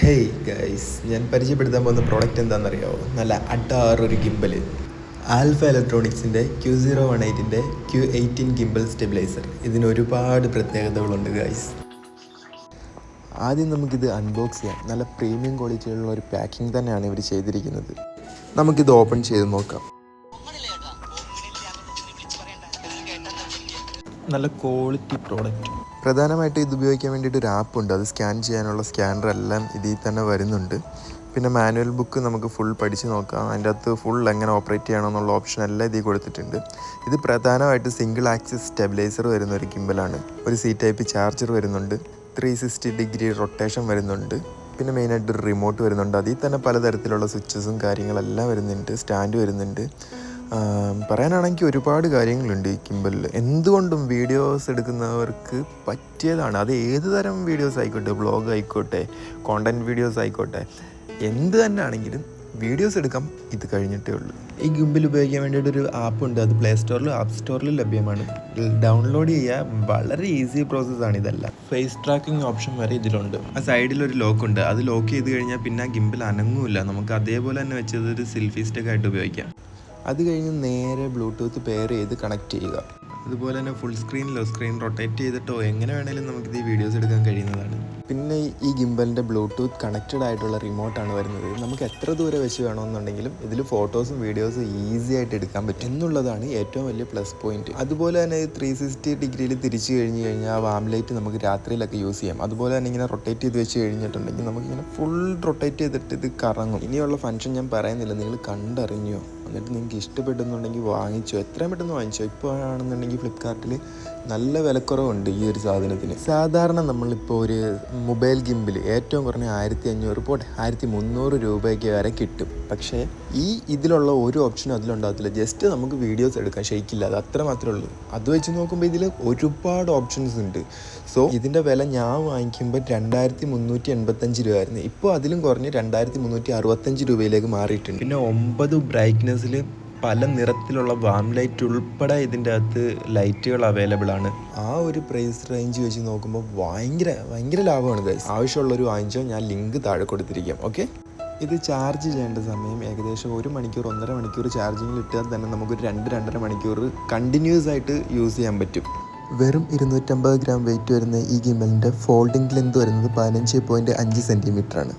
Hey guys, ഞാൻ പരിചയപ്പെടുത്താൻ പോകുന്ന പ്രോഡക്റ്റ് എന്താണെന്നറിയാമോ? നല്ല അഡാറൊരു ഗിംബൽ. ആൽഫ ഇലക്ട്രോണിക്സിൻ്റെ Q018ൻ്റെ Q18 ഗിംബൽ സ്റ്റെബിലൈസർ. ഇതിന് ഒരുപാട് പ്രത്യേകതകളുണ്ട് ഗൈസ്. ആദ്യം നമുക്കിത് അൺബോക്സ് ചെയ്യാം. നല്ല പ്രീമിയം ക്വാളിറ്റിയിലുള്ള ഒരു പാക്കിംഗ് തന്നെയാണ് ഇവർ ചെയ്തിരിക്കുന്നത്. നമുക്കിത് ഓപ്പൺ ചെയ്ത് നോക്കാം. നല്ല ക്വാളിറ്റി പ്രോഡക്റ്റ്. പ്രധാനമായിട്ടും ഇത് ഉപയോഗിക്കാൻ വേണ്ടിയിട്ട് ഒരു ആപ്പുണ്ട്. അത് സ്കാൻ ചെയ്യാനുള്ള സ്കാനറെല്ലാം ഇതിൽ തന്നെ വരുന്നുണ്ട്. പിന്നെ മാനുവൽ ബുക്ക് നമുക്ക് ഫുൾ പഠിച്ച് നോക്കാം. അതിൻ്റെ അകത്ത് ഫുൾ എങ്ങനെ ഓപ്പറേറ്റ് ചെയ്യണമെന്നുള്ള ഓപ്ഷൻ എല്ലാം ഇതിൽ കൊടുത്തിട്ടുണ്ട്. ഇത് പ്രധാനമായിട്ട് സിംഗിൾ ആക്സിസ് സ്റ്റെബിലൈസർ വരുന്ന ഒരു ഗിംബലാണ്. ഒരു സി ടൈപ്പ് ചാർജർ വരുന്നുണ്ട്. 360 ഡിഗ്രി റൊട്ടേഷൻ വരുന്നുണ്ട്. പിന്നെ മെയിനായിട്ട് ഒരു റിമോട്ട് വരുന്നുണ്ട്. അതിൽ തന്നെ പലതരത്തിലുള്ള സ്വിച്ചസും കാര്യങ്ങളെല്ലാം വരുന്നുണ്ട്. സ്റ്റാൻഡ് വരുന്നുണ്ട്. പറയാനാണെങ്കിൽ ഒരുപാട് കാര്യങ്ങളുണ്ട് ഈ ഗിംബലിൽ. എന്തുകൊണ്ടും വീഡിയോസ് എടുക്കുന്നവർക്ക് പറ്റിയതാണ്. അത് ഏത് തരം വീഡിയോസ് ആയിക്കോട്ടെ, വ്ളോഗ് ആയിക്കോട്ടെ, കോണ്ടൻറ്റ് വീഡിയോസ് ആയിക്കോട്ടെ, എന്ത് തന്നെ ആണെങ്കിലും വീഡിയോസ് എടുക്കാം ഇത് കഴിഞ്ഞിട്ടേ ഉള്ളൂ. ഈ ഗിംബൽ ഉപയോഗിക്കാൻ വേണ്ടിയിട്ടൊരു ആപ്പുണ്ട്. അത് പ്ലേ സ്റ്റോറിലും ആപ്പ് സ്റ്റോറിലും ലഭ്യമാണ്. ഡൗൺലോഡ് ചെയ്യുക വളരെ ഈസി പ്രോസസ്സാണ്. ഇതെല്ലാം ഫേസ് ട്രാക്കിംഗ് ഓപ്ഷൻ വരെ ഇതിലുണ്ട്. ആ സൈഡിലൊരു ലോക്കുണ്ട്. അത് ലോക്ക് ചെയ്ത് കഴിഞ്ഞാൽ പിന്നെ ആ ഗിംബൽ അനങ്ങുമില്ല. നമുക്ക് അതേപോലെ തന്നെ വെച്ചത് ഒരു സെൽഫി സ്റ്റിക്ക് ആയിട്ട് ഉപയോഗിക്കാം. അത് കഴിഞ്ഞ് നേരെ ബ്ലൂടൂത്ത് പെയർ ചെയ്ത് കണക്ട് ചെയ്യുക. അതുപോലെ തന്നെ ഫുൾ സ്ക്രീനിലോ സ്ക്രീൻ റൊട്ടേറ്റ് ചെയ്തിട്ടോ എങ്ങനെ വേണേലും നമുക്കിത് ഈ വീഡിയോസ് എടുക്കാൻ കഴിയുന്നതാണ്. പിന്നെ ഈ ഗിംബലിൻ്റെ ബ്ലൂടൂത്ത് കണക്റ്റഡ് ആയിട്ടുള്ള റിമോട്ടാണ് വരുന്നത്. നമുക്ക് എത്ര ദൂരെ വെച്ച് വേണമെന്നുണ്ടെങ്കിലും ഇതിൽ ഫോട്ടോസും വീഡിയോസും ഈസി ആയിട്ട് എടുക്കാൻ പറ്റും എന്നുള്ളതാണ് ഏറ്റവും വലിയ പ്ലസ് പോയിന്റ്. അതുപോലെ തന്നെ 360 ഡിഗ്രിയിൽ തിരിച്ചു കഴിഞ്ഞാൽ ആ വാം ലൈറ്റ് നമുക്ക് രാത്രിയിലൊക്കെ യൂസ് ചെയ്യാം. അതുപോലെ തന്നെ ഇങ്ങനെ റൊട്ടേറ്റ് ചെയ്ത് വെച്ച് കഴിഞ്ഞിട്ടുണ്ടെങ്കിൽ നമുക്കിങ്ങനെ ഫുൾ റൊട്ടേറ്റ് ചെയ്തിട്ട് ഇത് കറങ്ങും. ഇനിയുള്ള ഫംഗ്ഷൻ ഞാൻ പറയുന്നില്ല, നിങ്ങൾ കണ്ടറിഞ്ഞോ. എന്നിട്ട് നിങ്ങൾക്ക് ഇഷ്ടപ്പെടുന്നുണ്ടെങ്കിൽ വാങ്ങിച്ചോ, എത്രയും പെട്ടെന്ന് വാങ്ങിച്ചോ. ഇപ്പോൾ ആണെന്നുണ്ടെങ്കിൽ ഫ്ലിപ്കാർട്ടിൽ നല്ല വിലക്കുറവുണ്ട് ഈ ഒരു സാധനത്തിന്. സാധാരണ നമ്മളിപ്പോൾ ഒരു മൊബൈൽ ഗിംബിൽ ഏറ്റവും കുറഞ്ഞ 1500 പോട്ടെ 1300 രൂപയ്ക്ക് വരെ കിട്ടും. പക്ഷേ ഇതിലുള്ള ഒരു ഓപ്ഷനും അതിലുണ്ടാകത്തില്ല. ജസ്റ്റ് നമുക്ക് വീഡിയോസ് എടുക്കാൻ ഷെയ്ക്കില്ല, അത് അത്ര മാത്രമേ ഉള്ളൂ. അത് വെച്ച് നോക്കുമ്പോൾ ഇതിൽ ഒരുപാട് ഓപ്ഷൻസ് ഉണ്ട്. സോ ഇതിൻ്റെ വില ഞാൻ വാങ്ങിക്കുമ്പോൾ 2385 രൂപയായിരുന്നു. ഇപ്പോൾ അതിലും കുറഞ്ഞ് 2365 രൂപയിലേക്ക് മാറിയിട്ടുണ്ട്. പിന്നെ 9 ബ്രൈറ്റ്നെസ്സിൽ പല നിറത്തിലുള്ള വാം ലൈറ്റ് ഉൾപ്പെടെ ഇതിൻ്റെ അകത്ത് ലൈറ്റുകൾ അവൈലബിൾ ആണ്. ആ ഒരു പ്രൈസ് റേഞ്ച് വെച്ച് നോക്കുമ്പോൾ ഭയങ്കര ലാഭമാണ് ഗൈസ്. ആവശ്യമുള്ളൊരു വാങ്ങിച്ചോ, ഞാൻ ലിങ്ക് താഴെ കൊടുത്തിരിക്കാം. ഓക്കെ. ഇത് ചാർജ് ചെയ്യേണ്ട സമയം ഏകദേശം 1 മണിക്കൂർ 1.5 മണിക്കൂർ ചാർജിങ്ങിൽ ഇട്ടാൽ തന്നെ നമുക്കൊരു 2-2.5 മണിക്കൂർ കണ്ടിന്യൂസ് ആയിട്ട് യൂസ് ചെയ്യാൻ പറ്റും. വെറും 250 ഗ്രാം വെയിറ്റ് വരുന്ന ഈ ഗിംബലിൻ്റെ ഫോൾഡിംഗ് ലെന്ത് വരുന്നത് 15.5 സെൻറ്റിമീറ്റർ ആണ്.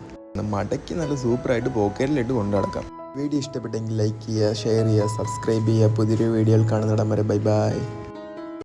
മടക്കി നല്ല സൂപ്പറായിട്ട് പോക്കറ്റിലിട്ട് കൊണ്ടു നടക്കാം. വീഡിയോ ഇഷ്ടപ്പെട്ടെങ്കിൽ ലൈക്ക് ചെയ്യുക, ഷെയർ ചെയ്യുക, സബ്സ്ക്രൈബ് ചെയ്യുക. പുതിയൊരു വീഡിയോയിൽ കാണുന്നിടം വരെ ബൈ ബൈ.